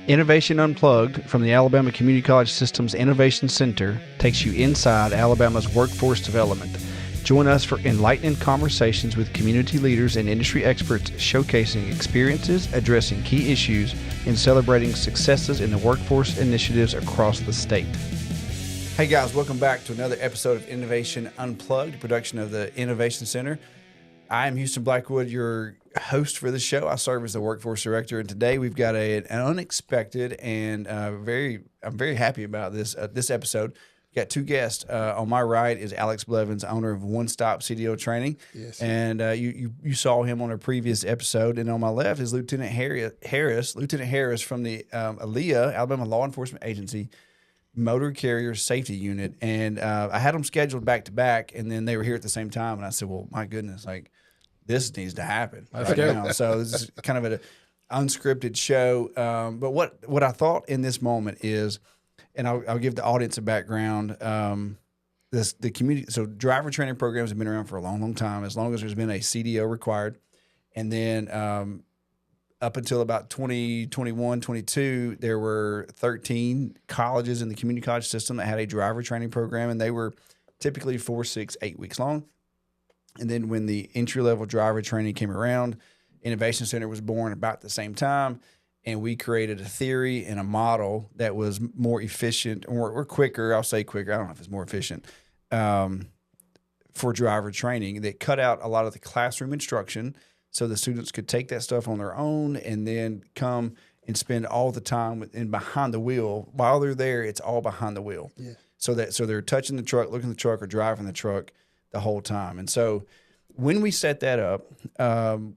Innovation Unplugged from the Alabama Community College System's Innovation Center takes you inside Alabama's workforce development. Join us for enlightening conversations with community leaders and industry experts showcasing experiences, addressing key issues, and celebrating successes in the workforce initiatives across the state. Hey guys, welcome back to another episode of Innovation Unplugged, a production of the Innovation Center. I am Houston Blackwood, your host for the show. I serve as the workforce director, and today we've got an unexpected and I'm very happy about this episode. We've got two guests. On my right is Alex Blevins, owner of One Stop CDL Training. Yes. And you saw him on a previous episode. And on my left is Lieutenant Harris from the ALEA, Alabama Law Enforcement Agency, Motor Carrier Safety Unit. And I had them scheduled back to back, and then they were here at the same time. And I said, well, my goodness, this needs to happen right now. So this is kind of an unscripted show. But what I thought in this moment is, and I'll give the audience a background. The community, so driver training programs have been around for a long, long time, as long as there's been a CDL required. And then up until about 2021, 22, there were 13 colleges in the community college system that had a driver training program, and they were typically 4, 6, 8 weeks long. And then when the entry-level driver training came around, Innovation Center was born about the same time, and we created a theory and a model that was more efficient or quicker. I'll say quicker. I don't know if it's more efficient for driver training that cut out a lot of the classroom instruction so the students could take that stuff on their own and then come and spend all the time behind the wheel. While they're there, it's all behind the wheel. Yeah. So they're touching the truck, looking at the truck, or driving the truck the whole time. And so when we set that up,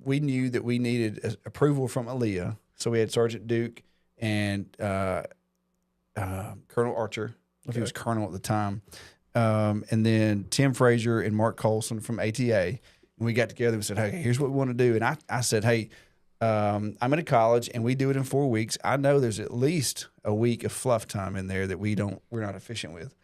we knew that we needed approval from ALEA. So we had Sergeant Duke and Colonel Archer, if he was colonel at the time, and then Tim Frazier and Mark Colson from ATA. And we got together and said, hey, here's what we want to do. And I said, hey, I'm at a college and we do it in 4 weeks. I know there's at least a week of fluff time in there that we're not efficient with.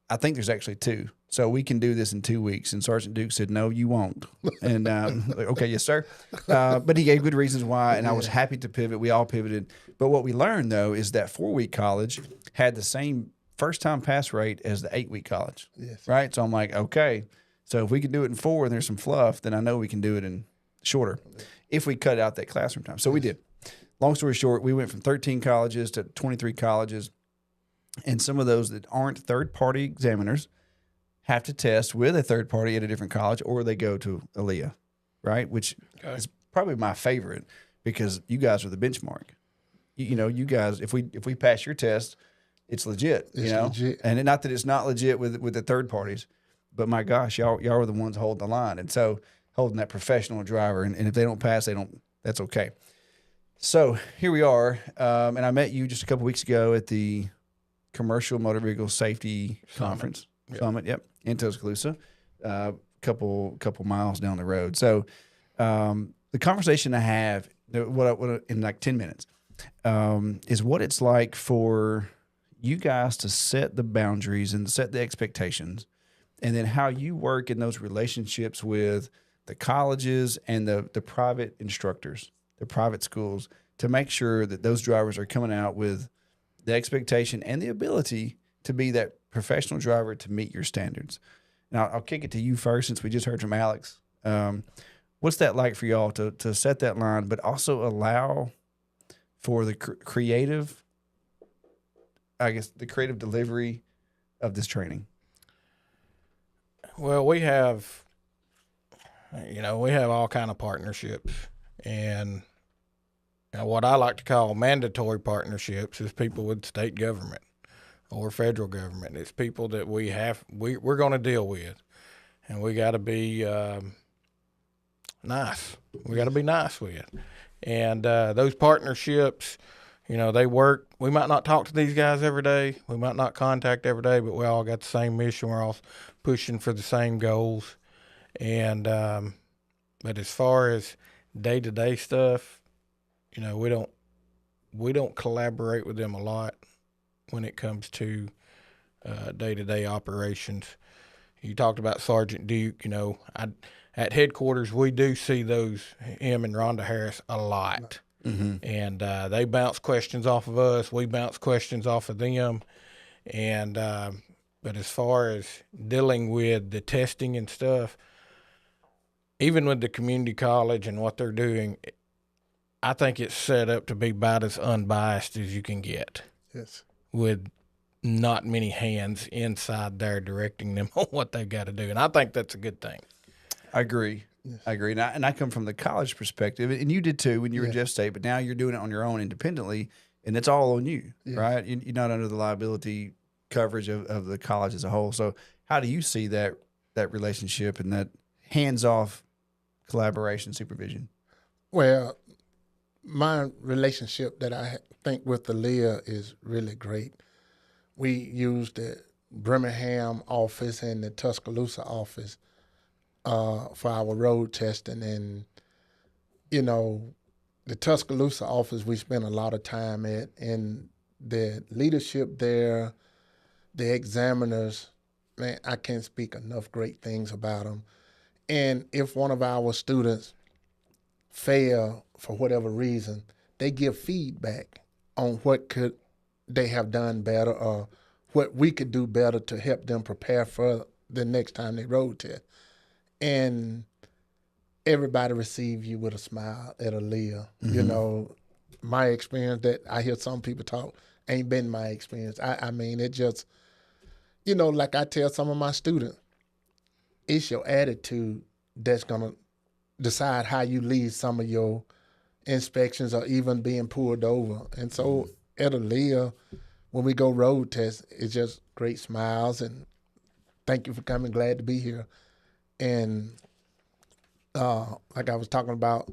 I think there's actually 2. So we can do this in 2 weeks. And Sergeant Duke said, no, you won't. And okay, yes, sir. But he gave good reasons why, and I was happy to pivot. We all pivoted. But what we learned, though, is that 4-week college had the same first-time pass rate as the 8-week college. Yes. Right? So I'm like, okay, so if we can do it in 4 and there's some fluff, then I know we can do it in shorter if we cut out that classroom time. So we did. Long story short, we went from 13 colleges to 23 colleges. And some of those that aren't third-party examiners have to test with a third party at a different college, or they go to ALEA, right? Which is probably my favorite because you guys are the benchmark. You guys, if we pass your test, it's legit. It's legit. And not that it's not legit with the third parties, but my gosh, y'all are the ones holding the line, and so holding that professional driver. And if they don't pass, that's okay. So here we are, and I met you just a couple weeks ago at the Commercial Motor Vehicle Safety Conference. Summit, yep, in Tuscaloosa, couple miles down the road. So the conversation I have, what in like 10 minutes, is what it's like for you guys to set the boundaries and set the expectations, and then how you work in those relationships with the colleges and the private instructors, the private schools, to make sure that those drivers are coming out with the expectation and the ability to be that professional driver to meet your standards. Now, I'll kick it to you first since we just heard from Alex. What's that like for y'all to set that line, but also allow for the creative delivery of this training? Well, we have all kind of partnerships, and what I like to call mandatory partnerships is people with state government or federal government. It's people that we're going to deal with, and we got to be nice. We got to be nice with, and those partnerships, they work. We might not talk to these guys every day. We might not contact every day, but we all got the same mission. We're all pushing for the same goals, and but as far as day-to-day stuff, we don't collaborate with them a lot when it comes to day-to-day operations. You talked about Sergeant Duke. At headquarters, we do see him and Rhonda Harris a lot. And they bounce questions off of us. We bounce questions off of them. And but as far as dealing with the testing and stuff, even with the community college and what they're doing, I think it's set up to be about as unbiased as you can get. Yes. With not many hands inside there directing them on what they've got to do. And I think that's a good thing. I agree. Yes. I agree. And I come from the college perspective, and you did too when you were at Jeff State, but now you're doing it on your own independently, and it's all on you, right? You're not under the liability coverage of the college as a whole. So how do you see that relationship and that hands-off collaboration supervision? Well, my relationship that I think with Aaliyah is really great. We use the Birmingham office and the Tuscaloosa office for our road testing. And, you know, the Tuscaloosa office we spend a lot of time at, and the leadership there, the examiners, man, I can't speak enough great things about them. And if one of our students fail for whatever reason, they give feedback on what could they have done better or what we could do better to help them prepare for the next time they road test. And everybody receives you with a smile at Aaliyah. You know, my experience that I hear some people talk ain't been my experience. I mean, it just, you know, like I tell some of my students, it's your attitude that's going to decide how you lead some of your inspections or even being pulled over. And so at Aaliyah, when we go road test, it's just great smiles and thank you for coming, glad to be here. And like I was talking about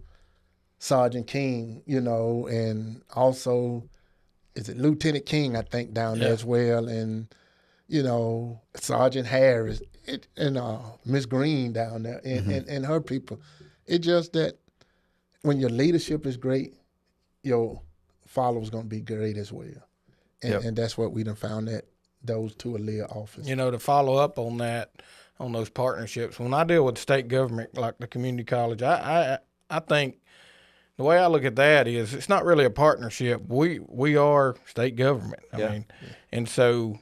Sergeant King, you know, and also, is it Lieutenant King, I think, down there as well. And, you know, Sergeant Harris and Miss Green down there and her people. It's just that when your leadership is great, your followers going to be great as well. And that's what we done found at those two Aaliyah offices. You know, to follow up on that, on those partnerships, when I deal with state government, like the community college, I think the way I look at that is it's not really a partnership. We are state government. I mean, and so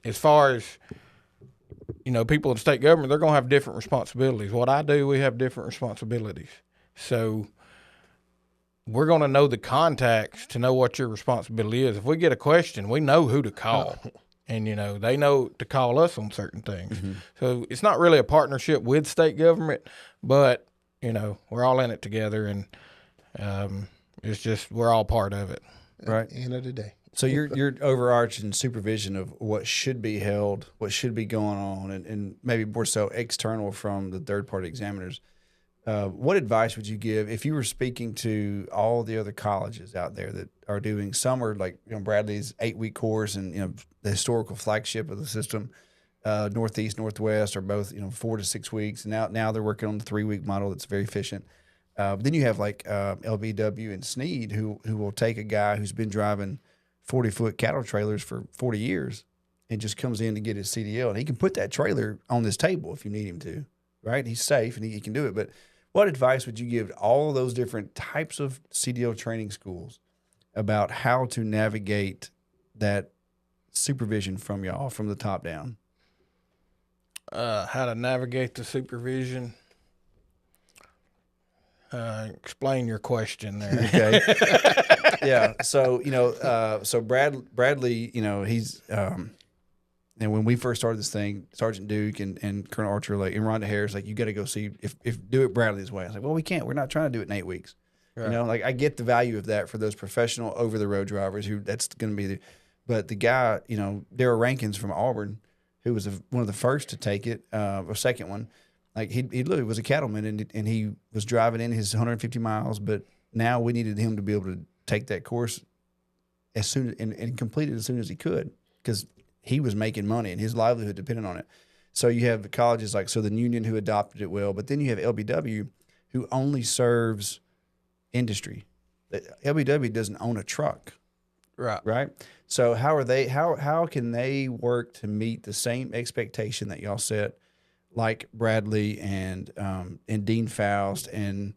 as far as, you know, people in state government, they're going to have different responsibilities. What I do, we have different responsibilities. So we're going to know the contacts to know what your responsibility is. If we get a question, we know who to call. And, you know, they know to call us on certain things. So it's not really a partnership with state government, but, you know, we're all in it together, and it's just we're all part of it. Right. At the end of the day. So your overarching supervision of what should be held, what should be going on, and maybe more so external from the third-party examiners. What advice would you give if you were speaking to all the other colleges out there that are doing, some are like, you know, Bradley's 8-week course and, you know, the historical flagship of the system, Northeast, Northwest are both, you know, 4 to 6 weeks. And now they're working on the 3-week model that's very efficient. But then you have like LBW and Sneed who will take a guy who's been driving 40-foot cattle trailers for 40 years and just comes in to get his CDL. And he can put that trailer on this table if you need him to, right? He's safe and he can do it. But what advice would you give to all of those different types of CDL training schools about how to navigate that supervision from y'all, from the top down? How to navigate the supervision? Explain your question there. Okay. Yeah. So, you know, so Bradley, you know, he's, and when we first started this thing, Sergeant Duke and Colonel Archer, like, and Rhonda Harris, like, you got to go see if do it Bradley's way. I was like, well, we can't. We're not trying to do it in 8 weeks. Right. You know, like, I get the value of that for those professional over the road drivers who that's going to be but the guy, you know, Darrell Rankins from Auburn, who was one of the first to take it, or second one, like he literally was a cattleman and he was driving in his 150 miles, but now we needed him to be able to take that course as soon and complete it as soon as he could, because he was making money and his livelihood depended on it. So you have the colleges like Southern Union who adopted it well, but then you have LBW who only serves industry. LBW doesn't own a truck. Right. So how can they work to meet the same expectation that y'all set, like Bradley and Dean Faust and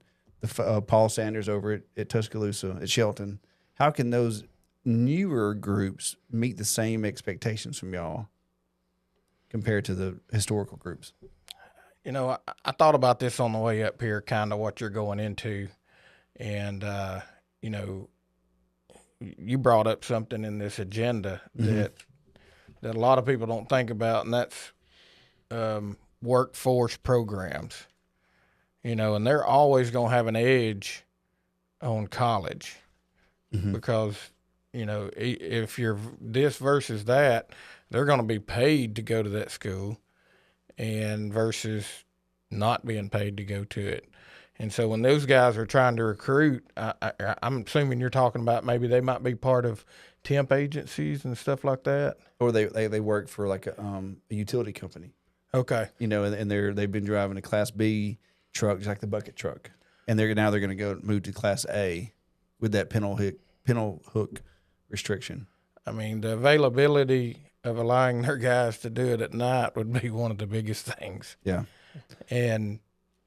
Paul Sanders over at Tuscaloosa, at Shelton. How can those newer groups meet the same expectations from y'all compared to the historical groups? You know, I thought about this on the way up here, kind of what you're going into. And, you know, you brought up something in this agenda that a lot of people don't think about, and that's workforce programs. You know, and they're always going to have an edge on college because, you know, if you're this versus that, they're going to be paid to go to that school and versus not being paid to go to it. And so when those guys are trying to recruit, I'm assuming you're talking about maybe they might be part of temp agencies and stuff like that. Or they work for like a utility company. Okay. You know, and they've been driving a Class B truck, just like the bucket truck, and they're going to go move to Class A with that pinhole hook restriction. I mean, the availability of allowing their guys to do it at night would be one of the biggest things. Yeah. And,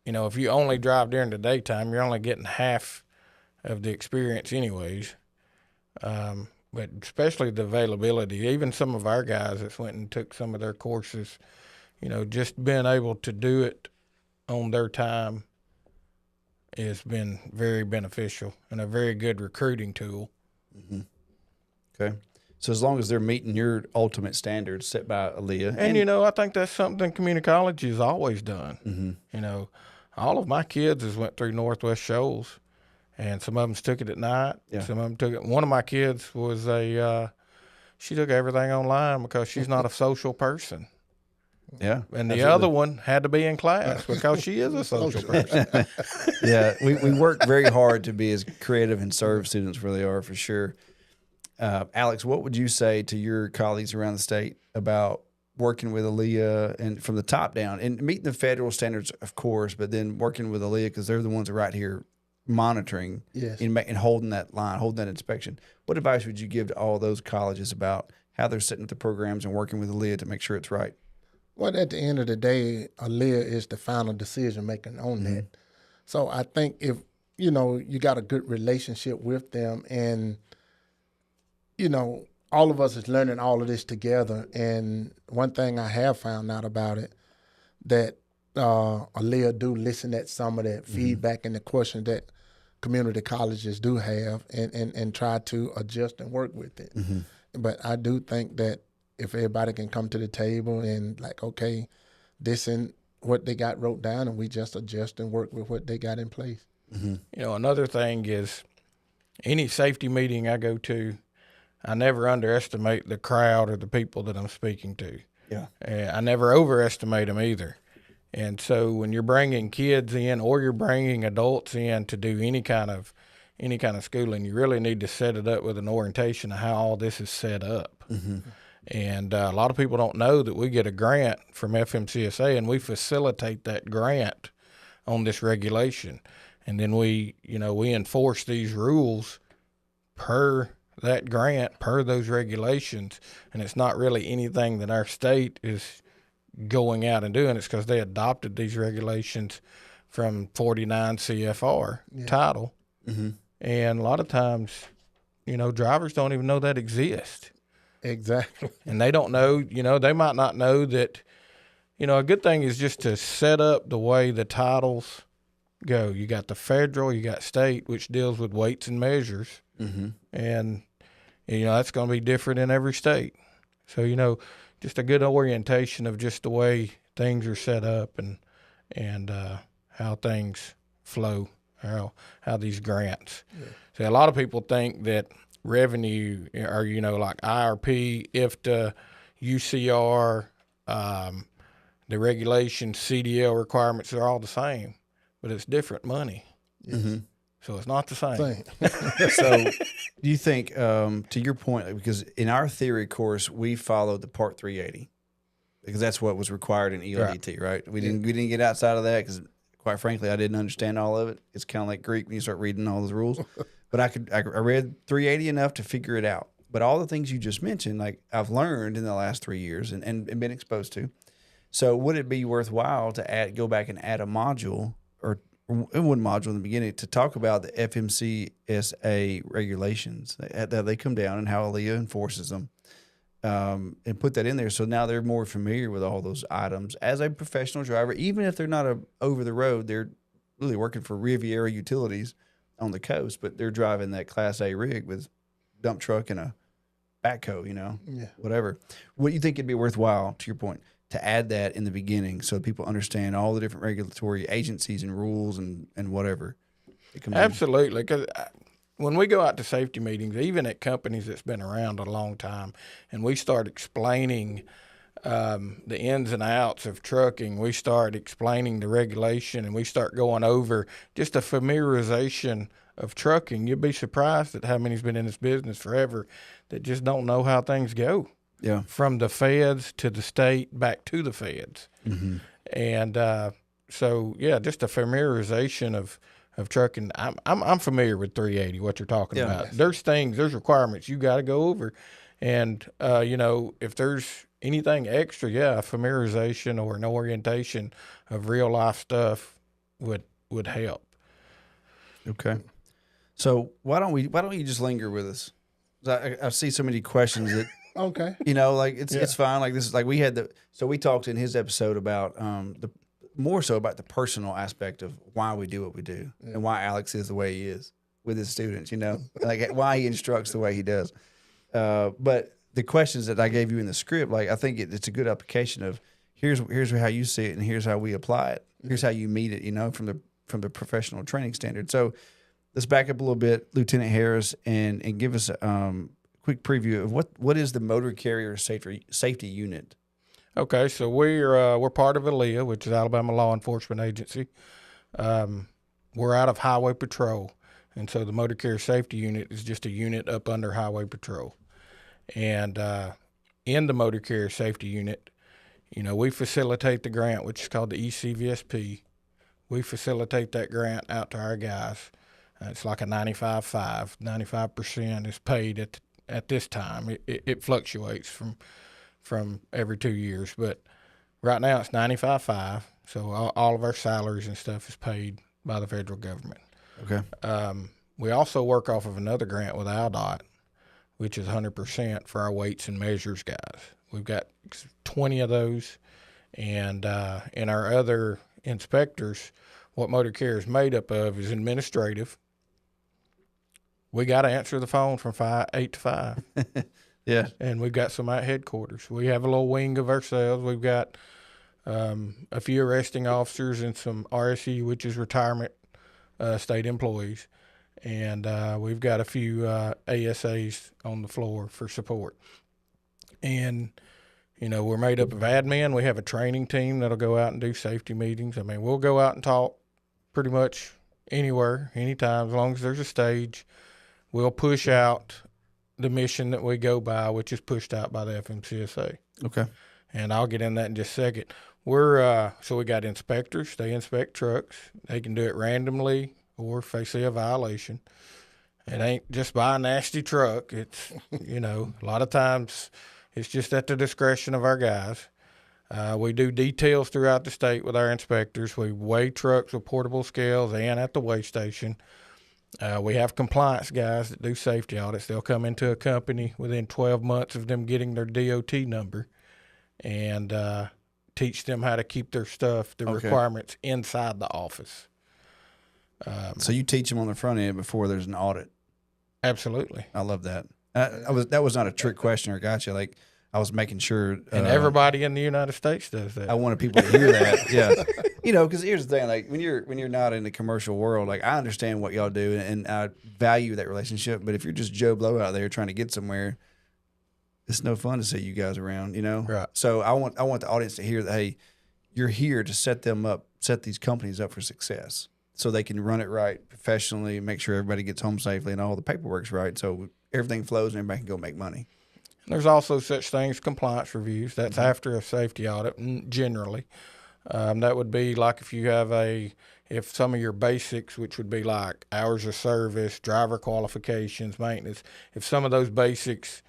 you know, if you only drive during the daytime, you're only getting half of the experience anyways. But especially the availability, even some of our guys that went and took some of their courses, you know, just being able to do it on their time has been very beneficial and a very good recruiting tool. Okay. So as long as they're meeting your ultimate standards set by Aaliyah. And you know, I think that's something community college has always done. You know, all of my kids has went through Northwest Shoals, and some of them took it at night. Yeah. Some of them took it. One of my kids was she took everything online because she's not a social person. Yeah. And the other one had to be in class because she is a social person. Yeah. We work very hard to be as creative and serve students where they are, for sure. Alex, what would you say to your colleagues around the state about working with Aaliyah and from the top down and meeting the federal standards, of course, but then working with Aaliyah because they're the ones that are right here monitoring and holding that line, holding that inspection. What advice would you give to all those colleges about how they're setting up the programs and working with Aaliyah to make sure it's right? Well, at the end of the day, Aaliyah is the final decision maker on that. So I think if, you know, you got a good relationship with them and, you know, all of us is learning all of this together. And one thing I have found out about it, that Aaliyah do listen at some of that feedback and the questions that community colleges do have and try to adjust and work with it. But I do think that if everybody can come to the table and like, okay, this and what they got wrote down, and we just adjust and work with what they got in place. You know, another thing is any safety meeting I go to, I never underestimate the crowd or the people that I'm speaking to. Yeah. I never overestimate them either. And so when you're bringing kids in or you're bringing adults in to do any kind of schooling, you really need to set it up with an orientation of how all this is set up. And a lot of people don't know that we get a grant from FMCSA and we facilitate that grant on this regulation. And then we enforce these rules per that grant, per those regulations. And it's not really anything that our state is going out and doing. It's because they adopted these regulations from 49 CFR title. And a lot of times, you know, drivers don't even know that exists. Exactly. And they don't know, you know, they might not know that, you know, a good thing is just to set up the way the titles go. You got the federal, you got state, which deals with weights and measures. And, you know, that's going to be different in every state. So, you know, just a good orientation of just the way things are set up and how things flow, how these grants. So a lot of people think that revenue or, you know, like IRP, IFTA, UCR, the regulations, CDL requirements are all the same, but it's different money. So it's not the same. So do you think, to your point, because in our theory course, we followed the Part 380 because that's what was required in ELDT, right? We didn't get outside of that because, quite frankly, I didn't understand all of it. It's kind of like Greek when you start reading all those rules. But I read 380 enough to figure it out. But all the things you just mentioned, like I've learned in the last 3 years and been exposed to. So would it be worthwhile to go back and add a module or one module in the beginning to talk about the FMCSA regulations that they come down and how Aaliyah enforces them, and put that in there. So now they're more familiar with all those items as a professional driver. Even if they're not over the road, they're really working for Riviera Utilities on the coast, but they're driving that Class A rig with dump truck and a backhoe, whatever. What do you think it'd be worthwhile, to your point, to add that in the beginning so people understand all the different regulatory agencies and rules and whatever? Absolutely. Because when we go out to safety meetings, even at companies that's been around a long time, and we start explaining the ins and outs of trucking, we start explaining the regulation, and we start going over just a familiarization of trucking, you'd be surprised at how many's been in this business forever that just don't know how things go. Yeah. From the feds to the state back to the feds. Mm-hmm. And so, yeah, just a familiarization of trucking. I'm familiar with 380, what you're talking about. There's requirements you got to go over. And, if there's anything extra, a familiarization or an orientation of real life stuff would help. Okay. So why don't you just linger with us? I see so many questions that okay. It's fine. Like this is like we talked in his episode about more so about the personal aspect of why we do what we do and why Alex is the way he is with his students, like why he instructs the way he does. But the questions that I gave you in the script, like I think it's a good application of here's how you see it and here's how we apply it. Here's how you meet it, from the professional training standard. So let's back up a little bit, Lieutenant Harris, and give us a quick preview of what is the motor carrier safety unit. Okay, so we're part of ALEA, which is Alabama Law Enforcement Agency. We're out of Highway Patrol, and so the motor carrier safety unit is just a unit up under Highway Patrol. And in the motor carrier safety unit, we facilitate the grant, which is called the ECVSP. We facilitate that grant out to our guys. It's like a 95.5. 95% is paid at this time. It fluctuates from every 2 years, but right now it's 95.5. So all of our salaries and stuff is paid by the federal government. Okay. We also work off of another grant with ALDOT, which is 100% for our weights and measures guys. We've got 20 of those, and in our other inspectors, what motor carrier is made up of is administrative. We got to answer the phone from 8 to 5. Yeah. And we've got some at headquarters. We have a little wing of ourselves. We've got a few arresting officers and some RSU, which is retirement state employees. And we've got a few ASAs on the floor for support. And, we're made up of admin. We have a training team that'll go out and do safety meetings. I mean, we'll go out and talk pretty much anywhere, anytime, as long as there's a stage. We'll push out the mission that we go by, which is pushed out by the FMCSA. Okay. And I'll get in that in just a second. So we got inspectors. They inspect trucks. They can do it randomly or if they see a violation. It ain't just buy a nasty truck. It's, a lot of times it's just at the discretion of our guys. We do details throughout the state with our inspectors. We weigh trucks with portable scales and at the weigh station. We have compliance guys that do safety audits. They'll come into a company within 12 months of them getting their DOT number and teach them how to keep their stuff, the requirements inside the office. So you teach them on the front end before there's an audit. Absolutely. I love that. That was not a trick question or gotcha. Like I was making sure. And everybody in the United States does that. I wanted people to hear that. Yeah. Because here's the thing, like when you're not in the commercial world, like I understand what y'all do and I value that relationship. But if you're just Joe Blow out there trying to get somewhere, it's no fun to see you guys around, Right. So I want the audience to hear that, hey, you're here to set these companies up for success so they can run it right professionally, make sure everybody gets home safely and all the paperwork's right. So everything flows and everybody can go make money. There's also such things, compliance reviews. That's after a safety audit, generally. That would be like if some of your basics, which would be like hours of service, driver qualifications, maintenance, if some of those basics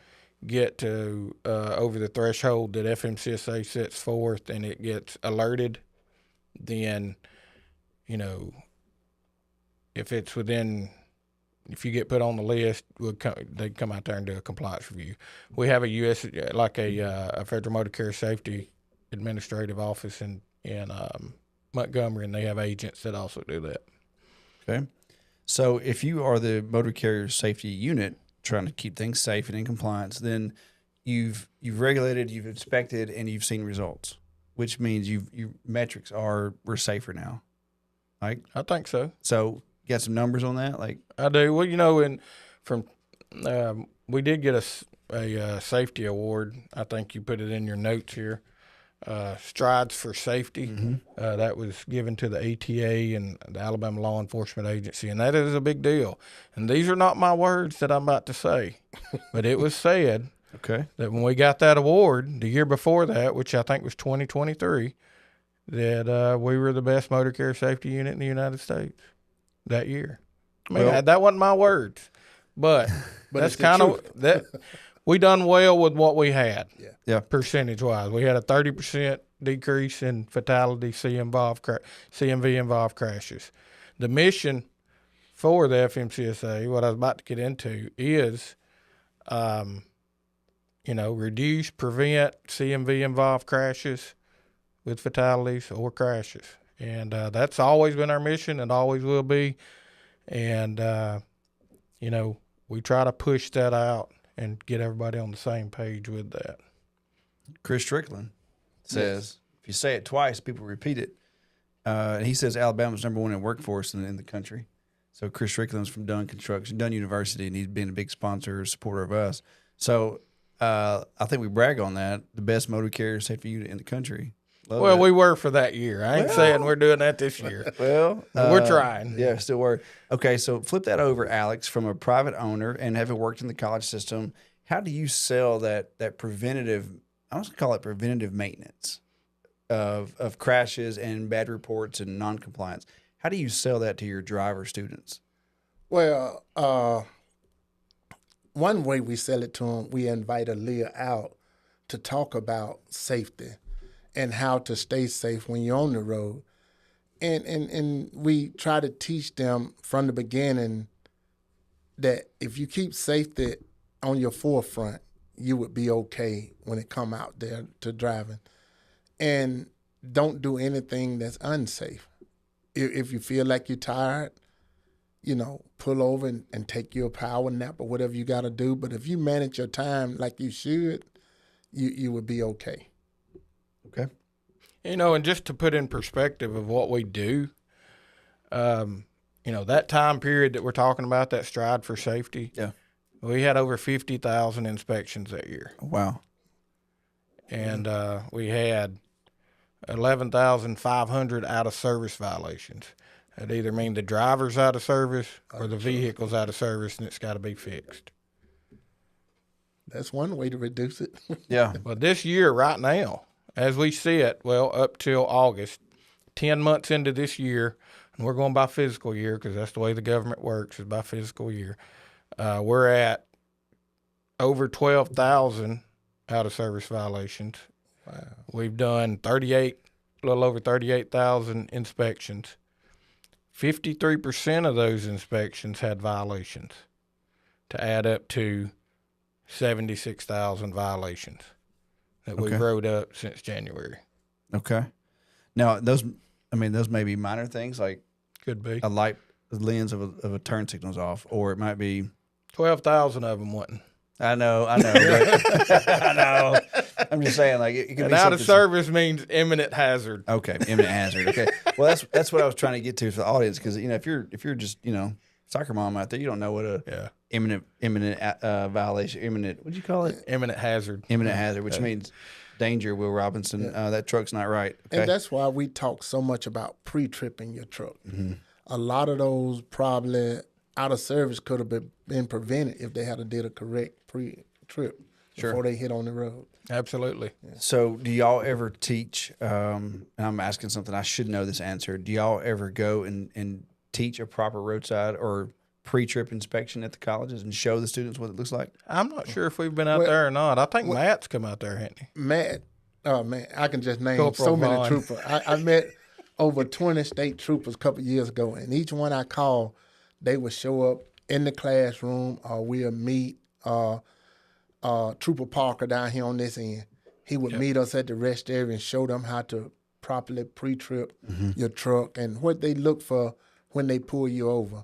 get to over the threshold that FMCSA sets forth and it gets alerted, then, if it's within, if you get put on the list, they'd come out there and do a compliance review. We have a U.S. like a Federal Motor Carrier Safety Administrative Office in Montgomery, and they have agents that also do that. Okay. So if you are the motor carrier safety unit trying to keep things safe and in compliance, then you've regulated, you've inspected, and you've seen results, which means your metrics we're safer now. Like, I think so. So you got some numbers on that? Like, I do. Well, you know, we did get a safety award. I think you put it in your notes here. Strides for Safety. Mm-hmm. That was given to the ATA and the Alabama Law Enforcement Agency, and that is a big deal. And these are not my words that I'm about to say, but it was said that when we got that award the year before that, which I think was 2023, that we were the best motor carrier safety unit in the United States that year. I mean, that wasn't my words, but that's kind of that. We done well with what we had. Yeah. Percentage-wise, we had a 30% decrease in fatality CMV involved crashes. The mission for the FMCSA, what I was about to get into, is, reduce, prevent CMV involved crashes with fatalities or crashes, and that's always been our mission and always will be. And we try to push that out and get everybody on the same page with that. Chris Strickland says, if you say it twice, people repeat it. And he says Alabama's number one in workforce in the country. So Chris Strickland's from Dunn University, and he's been a big sponsor, supporter of us. So I think we brag on that, the best motor carrier safety unit in the country. We were for that year. I ain't saying we're doing that this year. Well, we're trying. Yeah, still were. Okay, so flip that over, Alex, from a private owner and having worked in the college system. How do you sell that preventative? I was going to call it preventative maintenance of crashes and bad reports and non-compliance. How do you sell that to your driver students? Well, one way we sell it to them, we invite Aaliyah out to talk about safety and how to stay safe when you're on the road. And we try to teach them from the beginning that if you keep safety on your forefront, you would be okay when it come out there to driving. And don't do anything that's unsafe. If you feel like you're tired, pull over and take your power nap or whatever you got to do. But if you manage your time like you should, you would be okay. Okay. And just to put in perspective of what we do, that time period that we're talking about, that Stride for Safety, we had over 50,000 inspections that year. Wow. And we had 11,500 out-of-service violations. That either mean the driver's out of service or the vehicle's out of service, and it's got to be fixed. That's one way to reduce it. Yeah. Well, this year, right now, as we see it, up till August, 10 months into this year, and we're going by fiscal year because that's the way the government works, is by fiscal year. We're at over 12,000 out-of-service violations. Wow. We've done a little over 38,000 inspections. 53% of those inspections had violations, to add up to 76,000 violations that we've wrote up since January. Okay. Now, those may be minor things, like could be a light lens of a turn signal's off, or it might be 12,000 of them wasn't. I know. I know. I'm just saying, like, it can be out of service means imminent hazard. Okay, imminent hazard. Okay. Well, that's what I was trying to get to for the audience, because if you're just soccer mom out there, you don't know what a imminent violation, what'd you call it? Imminent hazard. Imminent hazard, which means danger, Will Robinson. That truck's not right. Okay? And that's why we talk so much about pre-tripping your truck. Mm-hmm. A lot of those probably out of service could have been prevented if they had did a correct pre-trip before they hit on the road. Absolutely. Yeah. So do y'all ever teach, and I'm asking something, I should know this answer, do y'all ever go and teach a proper roadside or pre-trip inspection at the colleges and show the students what it looks like? I'm not sure if we've been out there or not. I think Matt's come out there, hasn't he? Matt, oh man, I can just name Corporal so many Vaughn. troopers. I met over 20 state troopers a couple of years ago, and each one I call, they would show up in the classroom, or we'll meet Trooper Parker down here on this end. He would meet us at the rest area and show them how to properly pre-trip your truck and what they look for when they pull you over.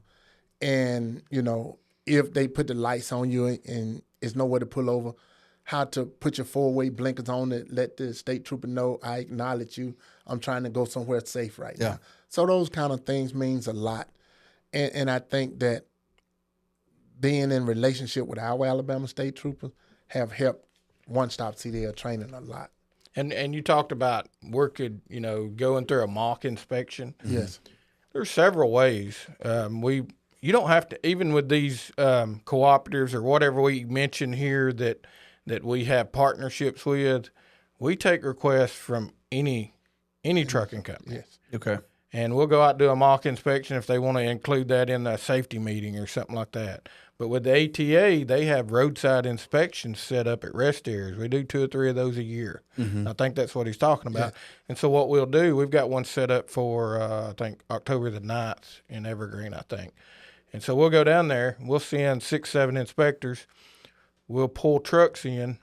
And, you know, if they put the lights on you and there's nowhere to pull over, how to put your four-way blinkers on it, let the state trooper know I acknowledge you. I'm trying to go somewhere safe right now. So those kind of things means a lot. And I think that being in relationship with our Alabama state troopers have helped One Stop CDL Training a lot. And you talked about working, you know, going through a mock inspection. Yes. There's several ways. You don't have to, even with these cooperatives or whatever we mention here that we have partnerships with, we take requests from any trucking company. Yes. Okay. And we'll go out and do a mock inspection if they want to include that in a safety meeting or something like that. But with the ATA, they have roadside inspections set up at rest areas. We do 2 or 3 of those a year. I think that's what he's talking about. Yeah. And so what we'll do, we've got one set up for, I think, October the 9th in Evergreen, I think. And so we'll go down there. We'll send 6, 7 inspectors. We'll pull trucks in.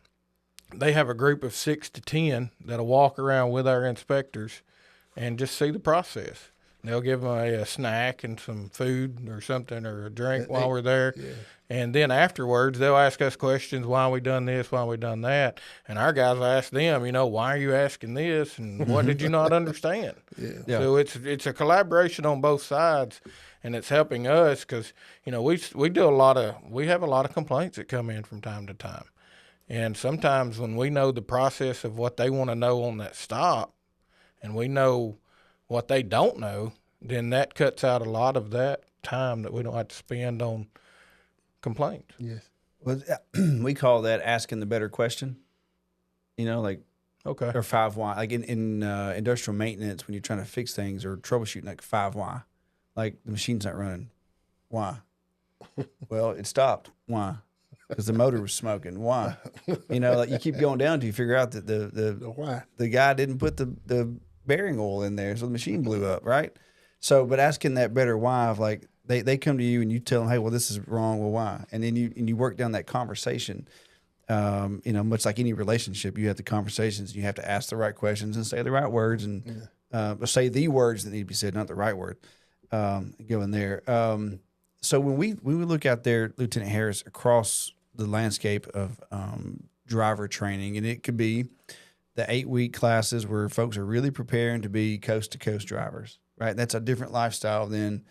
They have a group of 6 to 10 that'll walk around with our inspectors and just see the process. They'll give them a snack and some food or something or a drink while we're there. Yeah. And then afterwards, they'll ask us questions, why we done this, why we done that. And our guys will ask them, you know, why are you asking this and what did you not understand? Yeah. So it's a collaboration on both sides, and it's helping us because, you know, we have a lot of complaints that come in from time to time. And sometimes when we know the process of what they want to know on that stop, and we know what they don't know, then that cuts out a lot of that time that we don't have to spend on complaints. Yes. Well, we call that asking the better question. You know, like, okay, or 5 why. Like in industrial maintenance, when you're trying to fix things or troubleshooting, like 5 why. Like the machine's not running. Why? Well, it stopped. Why? Because the motor was smoking. Why? You know, like you keep going down till you figure out that the guy didn't put the bearing oil in there, so the machine blew up, right? So, but asking that better why of like they come to you and you tell them, hey, well, this is wrong. Well, why? And then you work down that conversation. You know, much like any relationship, you have the conversations. You have to ask the right questions and say the right words, and say the words that need to be said, not the right word. Go in there. So when we look out there, Lieutenant Harris, across the landscape of driver training, and it could be the 8-week classes where folks are really preparing to be coast-to-coast drivers, right? That's a different lifestyle than,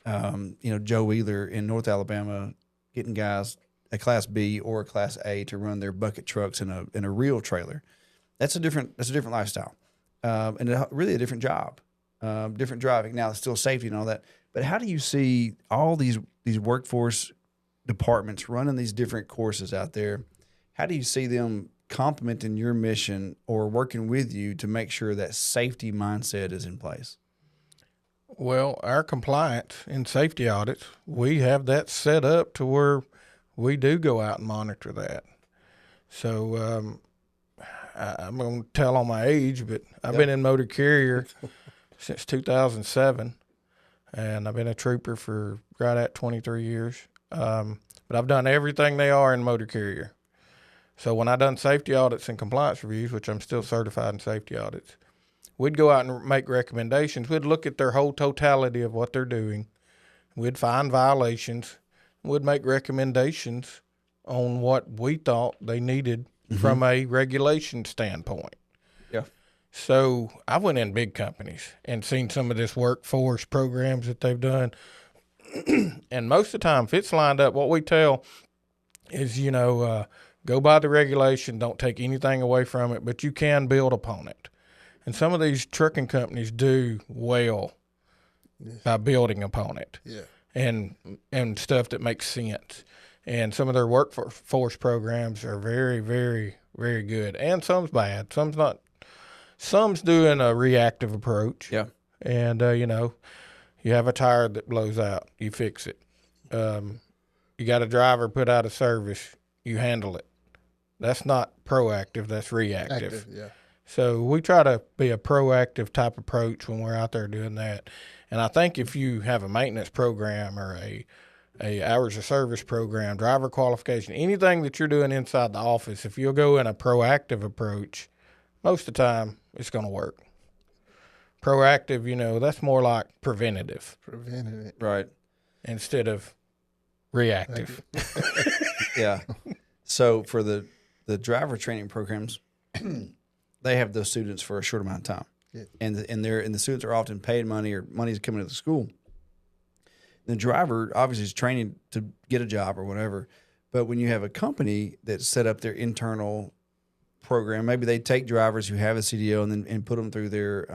you know, Joe Wheeler in North Alabama getting guys a Class B or a Class A to run their bucket trucks in a real trailer. That's a different lifestyle, and really a different job, different driving. Now, it's still safety and all that, but how do you see all these workforce departments running these different courses out there? How do you see them complementing your mission or working with you to make sure that safety mindset is in place? Well, our compliance and safety audits, we have that set up to where we do go out and monitor that. So I'm going to tell on my age, but I've been in motor carrier since 2007, and I've been a trooper for right at 23 years. But I've done everything they are in motor carrier. So when I done safety audits and compliance reviews, which I'm still certified in safety audits, we'd go out and make recommendations. We'd look at their whole totality of what they're doing. We'd find violations. We'd make recommendations on what we thought they needed from a regulation standpoint. Yeah. So I went in big companies and seen some of this workforce programs that they've done. And most of the time, if it's lined up, what we tell is, you know, go by the regulation, don't take anything away from it, but you can build upon it. And some of these trucking companies do well by building upon it. Yeah. And stuff that makes sense. And some of their workforce programs are very, very, very good. And some's bad. Some's not. Some's doing a reactive approach. Yeah. And, you know, you have a tire that blows out, you fix it. You got a driver put out of service, you handle it. That's not proactive, that's reactive. Yeah. So we try to be a proactive type approach when we're out there doing that. And I think if you have a maintenance program or a hours of service program, driver qualification, anything that you're doing inside the office, if you'll go in a proactive approach, most of the time it's going to work. Proactive, you know, that's more like preventative. Preventative. Right. Instead of reactive. Yeah. So for the driver training programs, they have those students for a short amount of time. Yeah. And the students are often paid money or money's coming to the school. The driver obviously is training to get a job or whatever. But when you have a company that set up their internal program, maybe they take drivers who have a CDL and put them through their,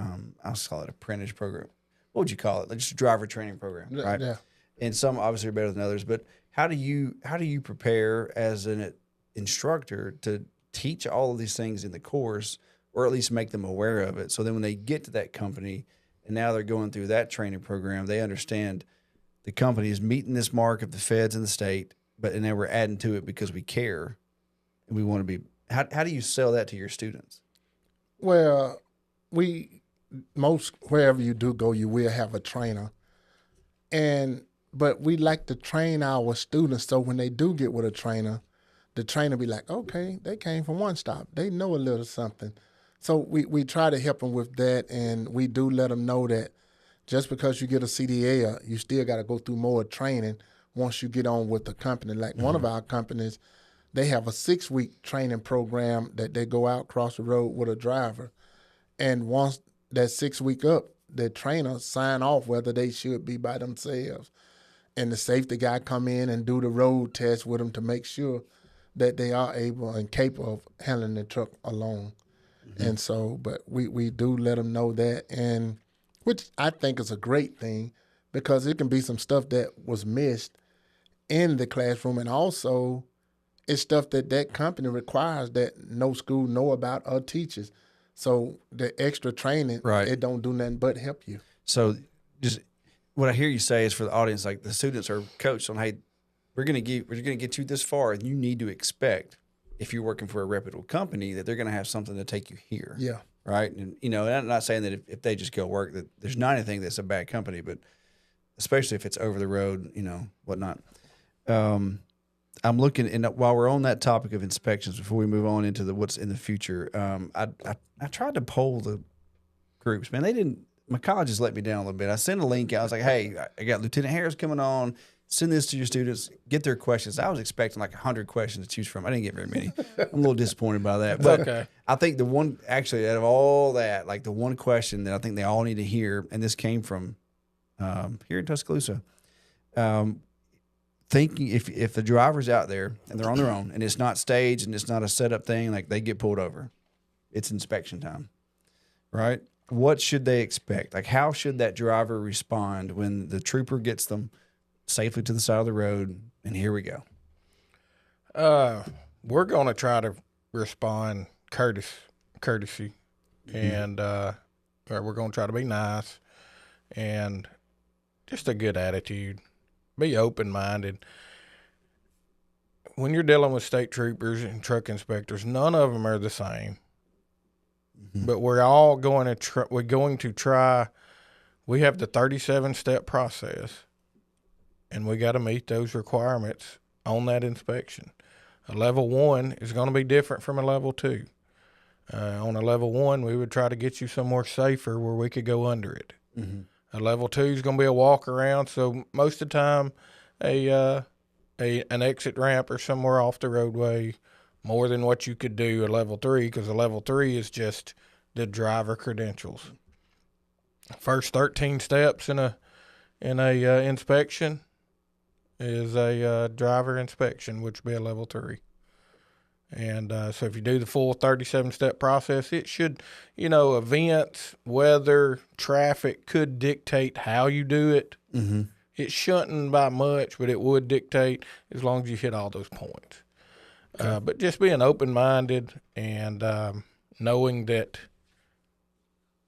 I'll call it apprentice program. What would you call it? Like just a driver training program, right? Yeah. And some obviously are better than others. But how do you prepare as an instructor to teach all of these things in the course, or at least make them aware of it? So then when they get to that company and now they're going through that training program, they understand the company is meeting this mark of the feds and the state, and now we're adding to it because we care and we want to be. How do you sell that to your students? Well, wherever you do go, you will have a trainer, but we like to train our students so when they do get with a trainer, the trainer be like, okay, they came from One Stop, they know a little something. So we try to help them with that, and we do let them know that just because you get a CDL, you still got to go through more training once you get on with the company. Like one of our companies, they have a 6-week training program that they go out across the road with a driver. And once that 6 week up, the trainer sign off whether they should be by themselves. And the safety guy come in and do the road test with them to make sure that they are able and capable of handling the truck alone. And so, but we do let them know that, and which I think is a great thing because it can be some stuff that was missed in the classroom, and also it's stuff that company requires that no school know about or teaches. So the extra training, Right. It don't do nothing but help you. So just what I hear you say is for the audience, like the students are coached on, hey, we're gonna get you this far, and you need to expect, if you're working for a reputable company, that they're gonna have something to take you here. Yeah. Right. And and I'm not saying that if they just go work, that there's not anything that's a bad company, but especially if it's over the road, whatnot. I'm looking, and while we're on that topic of inspections, before we move on into what's in the future, I tried to poll the groups. Man, my college just let me down a little bit. I sent a link out. I was like, hey, I got Lieutenant Harris coming on. Send this to your students. Get their questions. I was expecting like 100 questions to choose from. I didn't get very many. I'm a little disappointed by that. But okay. I think the one, actually, out of all that, like the one question that I think they all need to hear, and this came from here in Tuscaloosa, thinking if the driver's out there and they're on their own and it's not staged and it's not a setup thing, like they get pulled over, it's inspection time, right? What should they expect? Like, how should that driver respond when the trooper gets them safely to the side of the road, and here we go? We're going to try to respond courtesy, and we're going to try to be nice and just a good attitude. Be open-minded. When you're dealing with state troopers and truck inspectors, none of them are the same. But we're all going to try. We have the 37-step process, and we got to meet those requirements on that inspection. A level 1 is going to be different from a level 2. On a level 1, we would try to get you somewhere safer where we could go under it. A level 2 is going to be a walk around, so most of the time, an exit ramp or somewhere off the roadway, more than what you could do a level 3, because a level 3 is just the driver credentials. First 13 steps in a inspection is a driver inspection, which would be a level 3. And so if you do the full 37-step process, it should, events, weather, traffic could dictate how you do it. It shouldn't by much, but it would dictate as long as you hit all those points. Okay. But just being open-minded and knowing that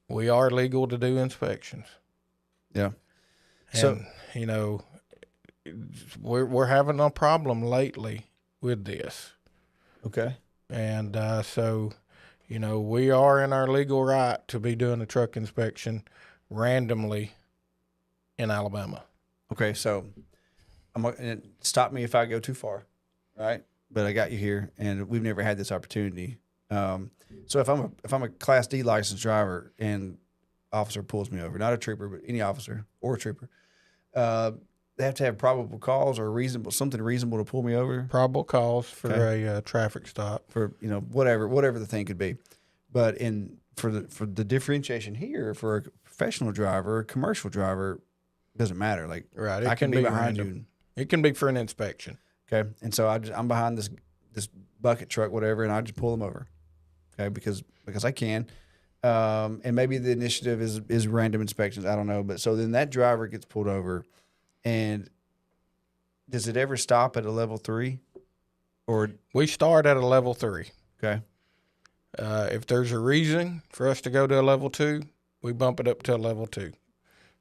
we are legal to do inspections. Yeah. And, we're having a problem lately with this. Okay. And so, You know, we are in our legal right to be doing a truck inspection randomly in Alabama. Okay, so and stop me if I go too far, right? But I got you here, and we've never had this opportunity. So if I'm a Class D licensed driver and officer pulls me over, not a trooper, but any officer or a trooper, they have to have probable cause or something reasonable to pull me over. Probable cause for a traffic stop, for whatever the thing could be. But for the differentiation here, for a professional driver, a commercial driver, doesn't matter. Like, right, I can be behind you. It can be for an inspection. Okay, and so I'm behind this bucket truck, whatever, and I just pull them over. Okay, because I can. And maybe the initiative is random inspections. I don't know. But so then that driver gets pulled over, and does it ever stop at a level 3? Or we start at a level 3. Okay. If there's a reason for us to go to a level 2, we bump it up to a level 2.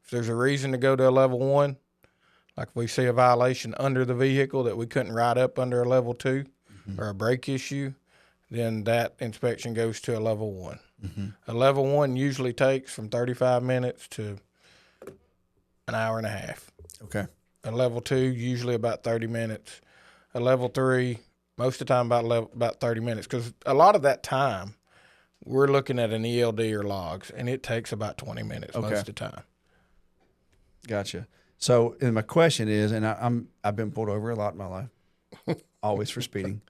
If there's a reason to go to a level 1, like if we see a violation under the vehicle that we couldn't ride up under a level 2 or a brake issue, then that inspection goes to a level 1. A level 1 usually takes from 35 minutes to an hour and a half. Okay. A level 2 usually about 30 minutes. A level 3 most of the time about 30 minutes, because a lot of that time we're looking at an ELD or logs, and it takes about 20 minutes most of the time. Gotcha. So, and my question is, and I've been pulled over a lot in my life, always for speeding.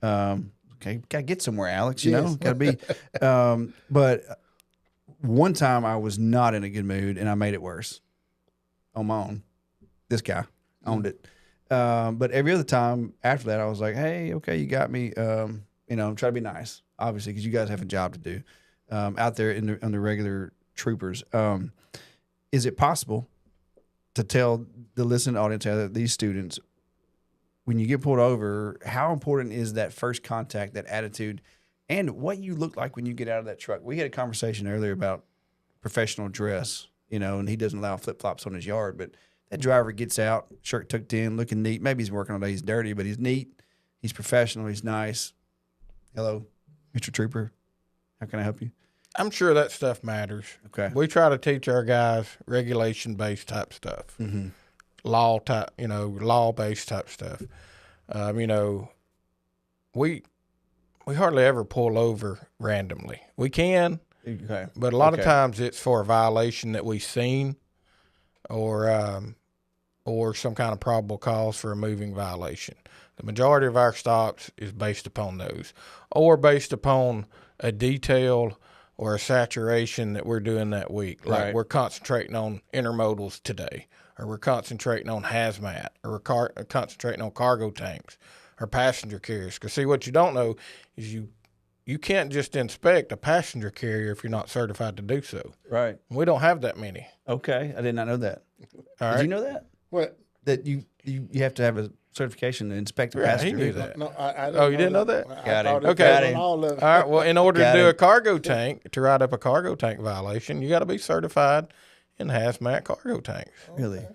Okay, gotta get somewhere, Alex. You know, gotta be. But one time I was not in a good mood, and I made it worse on my own. This guy owned it. But every other time after that, I was like, "Hey, okay, you got me." Try to be nice, obviously, because you guys have a job to do out there on the regular troopers. Is it possible to tell the listening audience, these students, when you get pulled over, how important is that first contact, that attitude, and what you look like when you get out of that truck? We had a conversation earlier about professional dress, and he doesn't allow flip-flops on his yard, but that driver gets out, shirt tucked in, looking neat. Maybe he's working all day, he's dirty, but he's neat, he's professional, he's nice. Hello, Mr. Trooper, how can I help you? I'm sure that stuff matters. Okay. We try to teach our guys regulation-based type stuff, law-based type stuff. We hardly ever pull over randomly. We can, but a lot of times it's for a violation that we've seen, or some kind of probable cause for a moving violation. The majority of our stops is based upon those, or based upon a detail or a saturation that we're doing that week. Like we're concentrating on intermodals today, or we're concentrating on hazmat, or we're concentrating on cargo tanks or passenger carriers. Because see, what you don't know is you can't just inspect a passenger carrier if you're not certified to do so. Right. We don't have that many. Okay. I did not know that. All right. Did you know that? What? That you have to have a certification to inspect a passenger. He knew that. No, I Oh, you didn't know that? Got it. Okay. All right. Well, in order to do a cargo tank, to ride up a cargo tank violation, you got to be certified in hazmat cargo tanks. Really?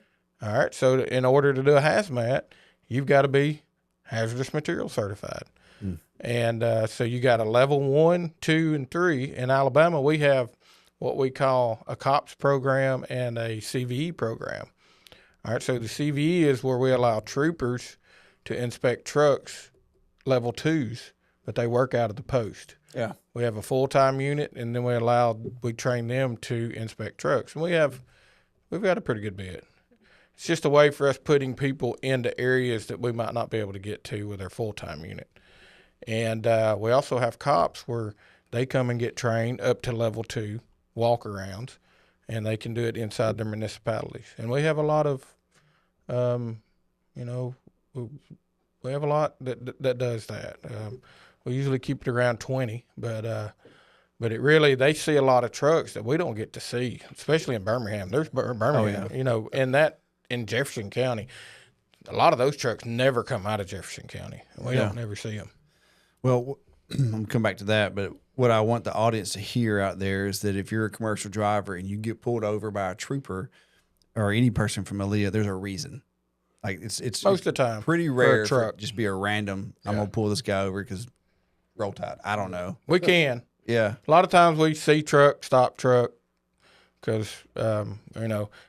All right. So in order to do a hazmat, you've got to be hazardous material certified. And so you got a level 1, 2, and 3. In Alabama, we have what we call a COPS program and a CVE program. All right, so the CVE is where we allow troopers to inspect trucks, level 2s, but they work out of the post. Yeah. We have a full-time unit, and then we train them to inspect trucks. And we've got a pretty good bit. It's just a way for us putting people into areas that we might not be able to get to with our full-time unit. And we also have cops where they come and get trained up to level 2 walk-arounds, and they can do it inside their municipalities. And we have a lot of, we have a lot that does that. We usually keep it around 20, but it really, they see a lot of trucks that we don't get to see, especially in Birmingham. There's Birmingham, in Jefferson County. A lot of those trucks never come out of Jefferson County. We don't never see them. Well, I'm going to come back to that, but what I want the audience to hear out there is that if you're a commercial driver and you get pulled over by a trooper or any person from Aaliyah, there's a reason. Like it's most of the time pretty rare for it just be a random. I'm going to pull this guy over because roll tide. I don't know. We can. Yeah. A lot of times we see truck, stop truck, because,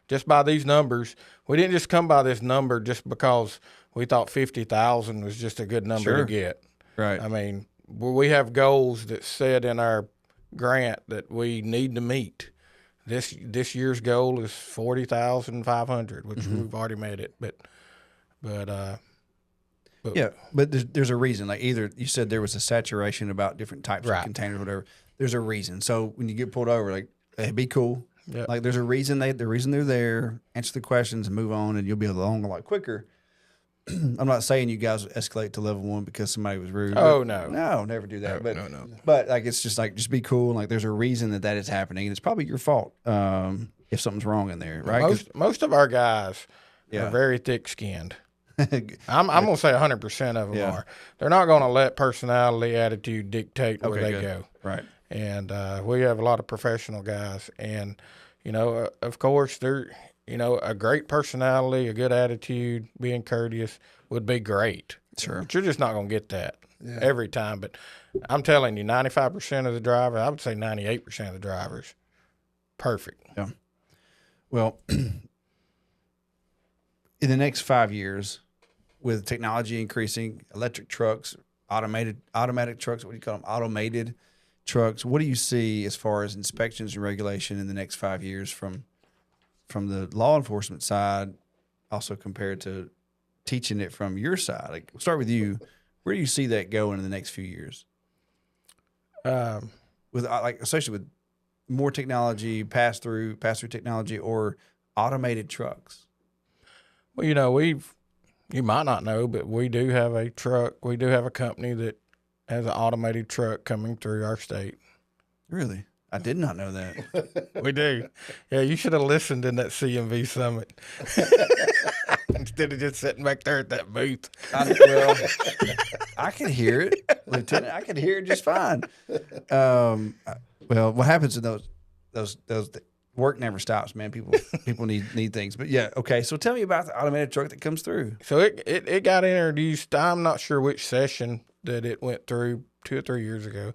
just by these numbers, we didn't just come by this number just because we thought 50,000 was just a good number to get. Right. I mean, we have goals that said in our grant that we need to meet. This year's goal is 40,500, which we've already made it. But there's a reason. Like either you said there was a saturation about different types of containers, whatever. There's a reason. So when you get pulled over, like, hey, be cool. Yep. Like there's a reason the reason they're there. Answer the questions and move on, and you'll be along a lot quicker. I'm not saying you guys escalate to level 1 because somebody was rude. Oh, no. No, never do that. No. But like, it's just like, just be cool. And like, there's a reason that is happening. And it's probably your fault if something's wrong in there, right? Most of our guys are very thick-skinned. I'm going to say 100% of them are. They're not going to let personality, attitude dictate where they go. Right. And we have a lot of professional guys. And, of course, they're – a great personality, a good attitude, being courteous would be great. Sure. But you're just not going to get that every time. But I'm telling you, 95% of the drivers, I would say 98% of the drivers, perfect. Yeah. Well, in the next 5 years, with technology increasing, electric trucks, automatic trucks, what do you call them? Automated trucks. What do you see as far as inspections and regulation in the next 5 years from the law enforcement side, also compared to teaching it from your side? Like, we'll start with you. Where do you see that going in the next few years? With especially with more technology, pass through technology, or automated trucks. Well, you might not know, but we do have a truck. We do have a company that has an automated truck coming through our state. Really? I did not know that. We do. Yeah, you should have listened in that CMV summit instead of just sitting back there at that booth. I could hear it, Lieutenant. I could hear it just fine. What happens in those work never stops, man. People need things. But yeah, okay. So tell me about the automated truck that comes through. So it got introduced. I'm not sure which session that it went through 2 or 3 years ago,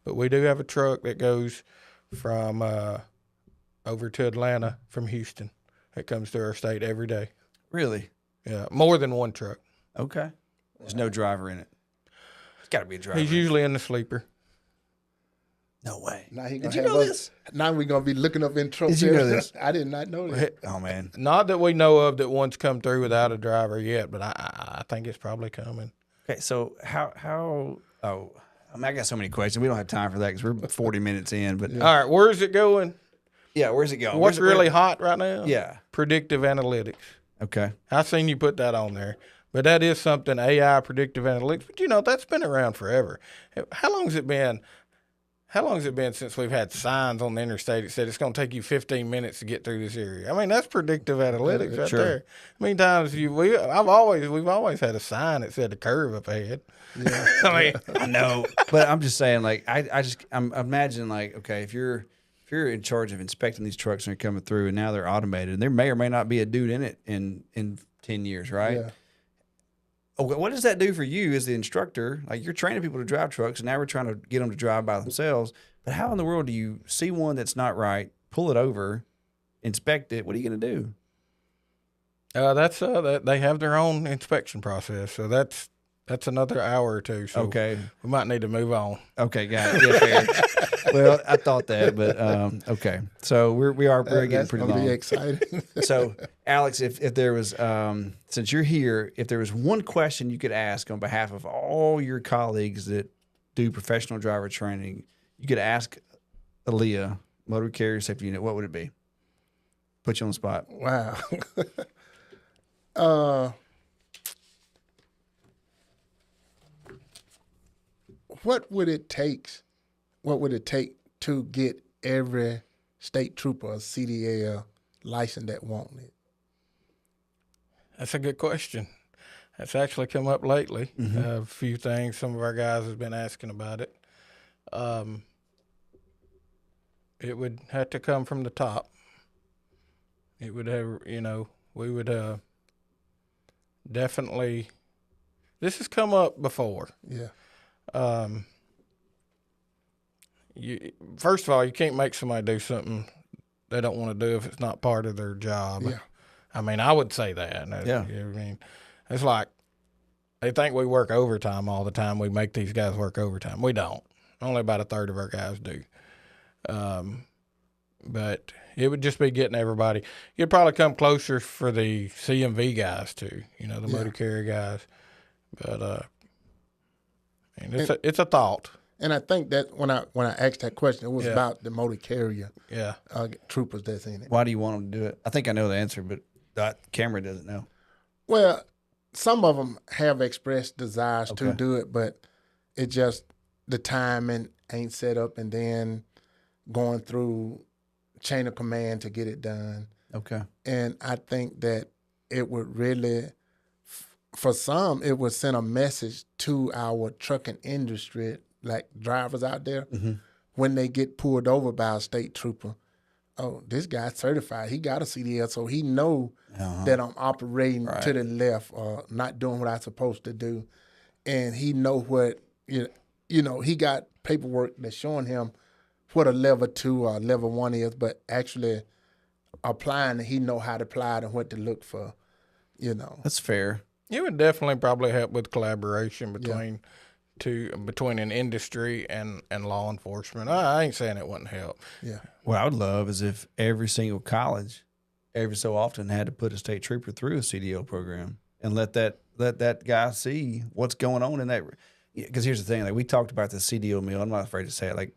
but we do have a truck that goes from over to Atlanta from Houston. It comes through our state every day. Really? Yeah, more than one truck. Okay. There's no driver in it. There's got to be a driver. He's usually in the sleeper. No way. Now Did you know this? Now we're gonna be looking up in trucks. Did you know this? I did not know that. Oh man. Not that we know of that one's come through without a driver yet, but I think it's probably coming. Okay, so how? Oh, I mean, I got so many questions. We don't have time for that because we're 40 minutes in. But All right, where's it going? Yeah, where's it going? What's really hot right now? Yeah. Predictive analytics. Okay. I seen you put that on there. But that is something, AI, predictive analytics. But, that's been around forever. How long has it been? How long has it been since we've had signs on the interstate that said it's going to take you 15 minutes to get through this area? I mean, that's predictive analytics right there. How many times we've always had a sign that said the curve up ahead. Yeah. I mean, I know, but I'm just saying, like, I'm imagining, like, okay, if you're in charge of inspecting these trucks and they're coming through and now they're automated, and there may or may not be a dude in it in 10 years, right? Yeah. What does that do for you as the instructor? Like, you're training people to drive trucks, and now we're trying to get them to drive by themselves. But how in the world do you see one that's not right, pull it over, inspect it? What are you going to do? They have their own inspection process, so that's another hour or two. So okay, we might need to move on. Okay, got it. Yeah, fair. Well, I thought that, but okay. So we're getting pretty long. Be exciting. So, Alex, if there was, since you're here, if there was one question you could ask on behalf of all your colleagues that do professional driver training, you could ask Aaliyah, Motor Carrier Safety Unit, what would it be? Put you on the spot. Wow. What would it take? What would it take to get every state trooper a CDL license that wanted it? That's a good question. That's actually come up lately. Mm-hmm. A few things. Some of our guys have been asking about it. It would have to come from the top. It would have, we would definitely. This has come up before. Yeah. first of all, you can't make somebody do something they don't want to do if it's not part of their job. Yeah. I mean, I would say that. Yeah. You know what I mean, it's like they think we work overtime all the time. We make these guys work overtime. We don't. Only about a third of our guys do. But it would just be getting everybody. You'd probably come closer for the CMV guys too, the motor carrier guys. But it's a thought. And I think that when I asked that question, it was about the motor carrier troopers that's in it. Why do you want them to do it? I think I know the answer, but the camera doesn't know. Well, some of them have expressed desires to do it, but it just the timing ain't set up, and then going through chain of command to get it done. Okay. And I think that it would really, for some, it would send a message to our trucking industry, like drivers out there, when they get pulled over by a state trooper. Oh, this guy's certified. He got a CDL, so he know that I'm operating to the left or not doing what I'm supposed to do. And he know what, he got paperwork that's showing him what a level 2 or level 1 is, but actually applying it, he know how to apply it and what to look for, That's fair. It would definitely probably help with collaboration between an industry and law enforcement. I ain't saying it wouldn't help. Yeah. What I would love is if every single college, every so often, had to put a state trooper through a CDL program and let that guy see what's going on in that. Because here's the thing, like we talked about the CDL mill. I'm not afraid to say it. Like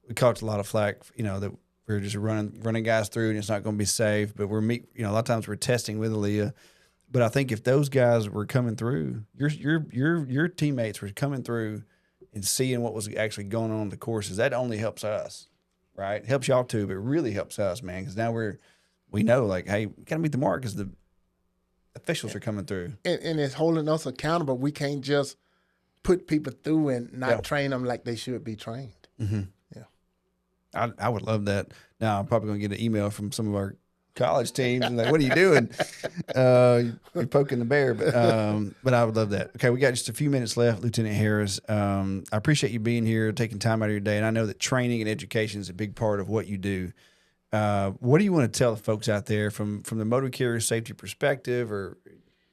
we caught a lot of flack, that we're just running guys through and it's not going to be safe. But a lot of times we're testing with Aaliyah. But I think if those guys were coming through, your teammates were coming through and seeing what was actually going on in the courses, that only helps us, right? It helps y'all too, but it really helps us, man, because now we know, like, hey, we got to meet the mark because the officials are coming through. And it's holding us accountable. We can't just put people through and not train them like they should be trained. Mm-hmm. Yeah. I would love that. Now, I'm probably going to get an email from some of our college teams and like, what are you doing? You're poking the bear, but I would love that. Okay, we got just a few minutes left, Lieutenant Harris. I appreciate you being here, taking time out of your day, and I know that training and education is a big part of what you do. What do you want to tell the folks out there from the motor carrier safety perspective, or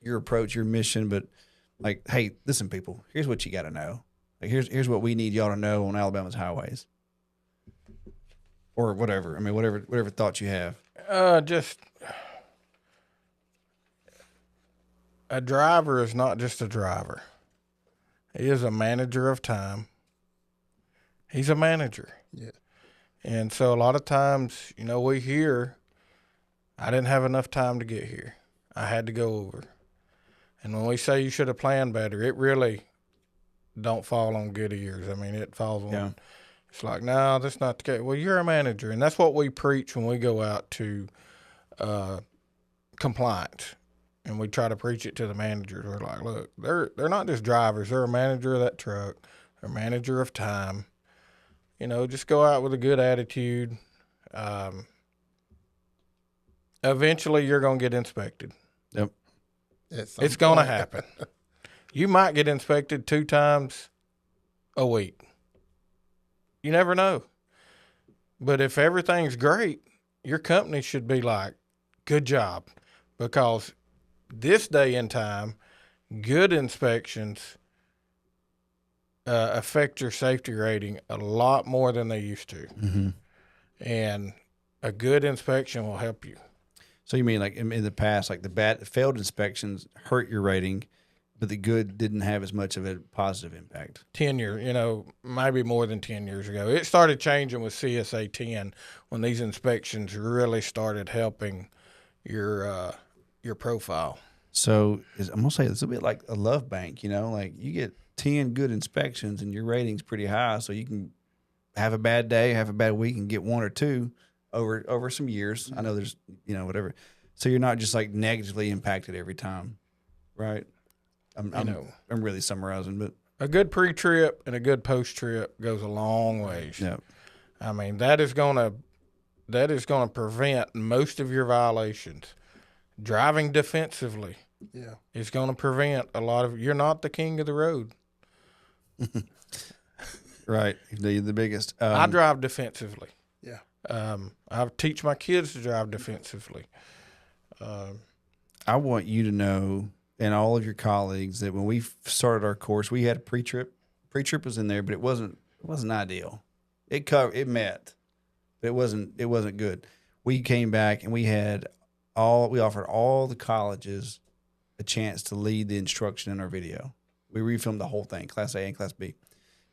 your approach, your mission? But like, hey, listen, people, here's what you got to know. Like, here's what we need y'all to know on Alabama's highways, or whatever. I mean, whatever thoughts you have. Just a driver is not just a driver. He is a manager of time. He's a manager. Yeah. And so a lot of times, we hear, I didn't have enough time to get here. I had to go over. And when we say you should have planned better, it really don't fall on good ears. I mean, it falls on, it's like, no, that's not the case. Well, you're a manager. And that's what we preach when we go out to compliance. And we try to preach it to the managers. We're like, look, they're not just drivers. They're a manager of that truck. They're a manager of time. Just go out with a good attitude. Eventually, you're going to get inspected. Yep. It's going to happen. You might get inspected 2 times a week. You never know. But if everything's great, your company should be like, good job. Because this day and time, good inspections affect your safety rating a lot more than they used to. Mm-hmm. And a good inspection will help you. So you mean like in the past, like the failed inspections hurt your rating, but the good didn't have as much of a positive impact? 10 years, maybe more than 10 years ago. It started changing with CSA 10 when these inspections really started helping your profile. So I'm going to say it's a bit like a love bank, like you get 10 good inspections and your rating's pretty high, so you can have a bad day, have a bad week, and get 1 or 2 over some years. I know there's, whatever. So you're not just like negatively impacted every time, right? I'm really summarizing, but a good pre-trip and a good post-trip goes a long ways. Yeah. I mean, that is gonna prevent most of your violations. Driving defensively is going to prevent a lot of. You're not the king of the road. Right. You're the biggest. I drive defensively. Yeah. I teach my kids to drive defensively. I want you to know, and all of your colleagues, that when we started our course, we had a pre-trip. Pre-trip was in there, but it wasn't ideal. It met, but it wasn't good. We came back and we offered all the colleges a chance to lead the instruction in our video. We refilmed the whole thing, Class A and Class B.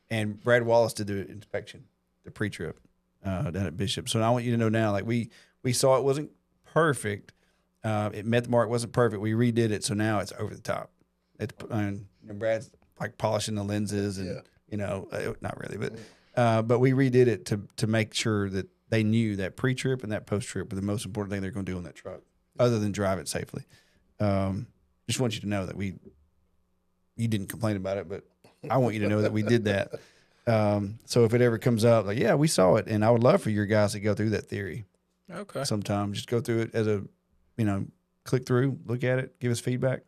And Brad Wallace did the inspection, the pre-trip down at Bishop. So I want you to know now, like we saw it wasn't perfect. It met the mark, wasn't perfect. We redid it, so now it's over the top. Brad's like polishing the lenses and, not really, but we redid it to make sure that they knew that pre-trip and that post-trip were the most important thing they're going to do on that truck, other than drive it safely. Just want you to know that you didn't complain about it, but I want you to know that we did that. So if it ever comes up, like, yeah, we saw it, and I would love for your guys to go through that theory. Okay. Sometime, just go through it as a, click through, look at it, give us feedback.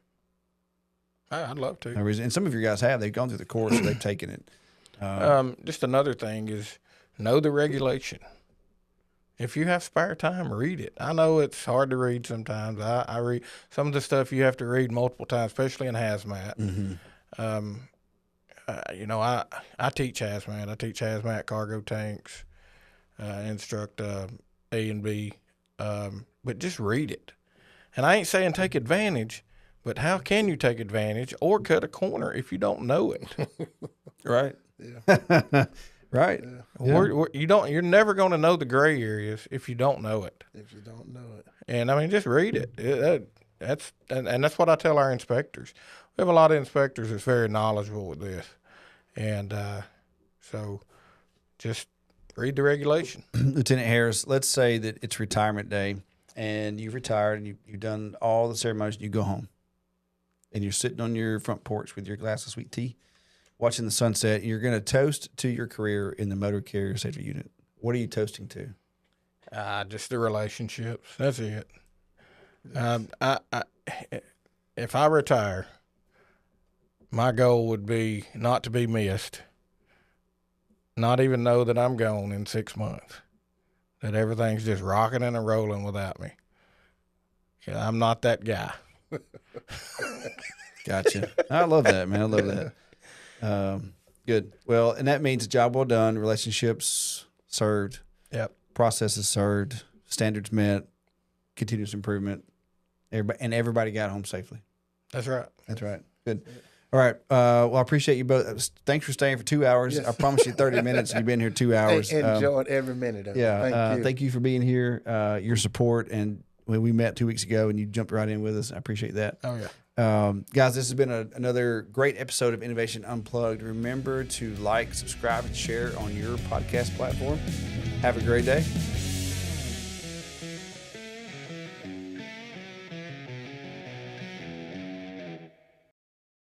I'd love to. No reason. And some of your guys they've gone through the course, so they've taken it. Just another thing is know the regulation. If you have spare time, read it. I know it's hard to read sometimes. I read some of the stuff you have to read multiple times, especially in hazmat. Mm-hmm. I teach hazmat. I teach hazmat cargo tanks, instruct A and B, but just read it. And I ain't saying take advantage, but how can you take advantage or cut a corner if you don't know it? Right. Yeah. Right. Yeah. You're never going to know the gray areas if you don't know it. If you don't know it. And I mean, just read it. That's what I tell our inspectors. We have a lot of inspectors that's very knowledgeable with this. And so just read the regulation. Lieutenant Harris, let's say that it's retirement day and you've retired and you've done all the ceremonies and you go home and you're sitting on your front porch with your glass of sweet tea, watching the sunset, and you're going to toast to your career in the motor carrier safety unit. What are you toasting to? Just the relationships. That's it. If I retire, my goal would be not to be missed, not even know that I'm gone in 6 months, that everything's just rocking and rolling without me. I'm not that guy. Gotcha. I love that, man. I love that. Good. Well, and that means job well done, relationships served. Yep. Processes served, standards met, continuous improvement. Everybody got home safely. That's right. That's right. Good. All right. Well, I appreciate you both. Thanks for staying for 2 hours. Yes. I promised you 30 minutes, and you've been here 2 hours. Enjoyed every minute of it. Thank you for being here, your support. And when we met 2 weeks ago and you jumped right in with us, I appreciate that. Oh, yeah. Guys, this has been another great episode of Innovation Unplugged. Remember to like, subscribe, and share on your podcast platform. Have a great day.